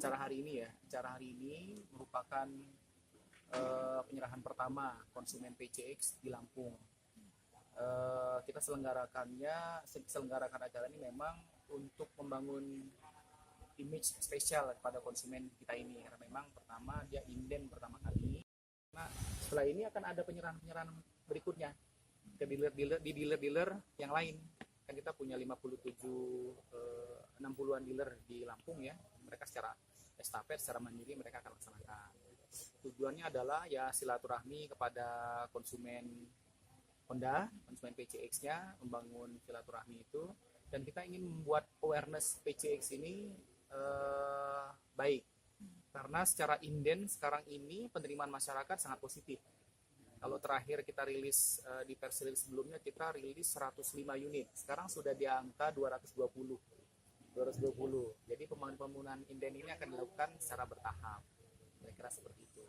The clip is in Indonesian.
acara hari ini ya. Acara hari ini merupakan penyerahan pertama konsumen PCX di Lampung. Kita selenggarakan acara ini memang untuk membangun image spesial kepada konsumen kita ini, karena memang pertama dia inden pertama kali. Nah, setelah ini akan ada penyerahan berikutnya ke dealer-dealer yang lain. Kan kita punya 60-an dealer di Lampung ya. Mereka secara estafet, secara mandiri mereka akan laksanakan. Tujuannya adalah ya silaturahmi kepada konsumen Honda, konsumen PCX-nya, membangun silaturahmi itu, dan kita ingin membuat awareness PCX ini baik, karena secara inden sekarang ini penerimaan masyarakat sangat positif. Kalau terakhir kita rilis di versi rilis sebelumnya kita rilis 105 unit, sekarang sudah di angka 220. Jadi pembangunan inden ini akan dilakukan secara bertahap, kira-kira seperti itu.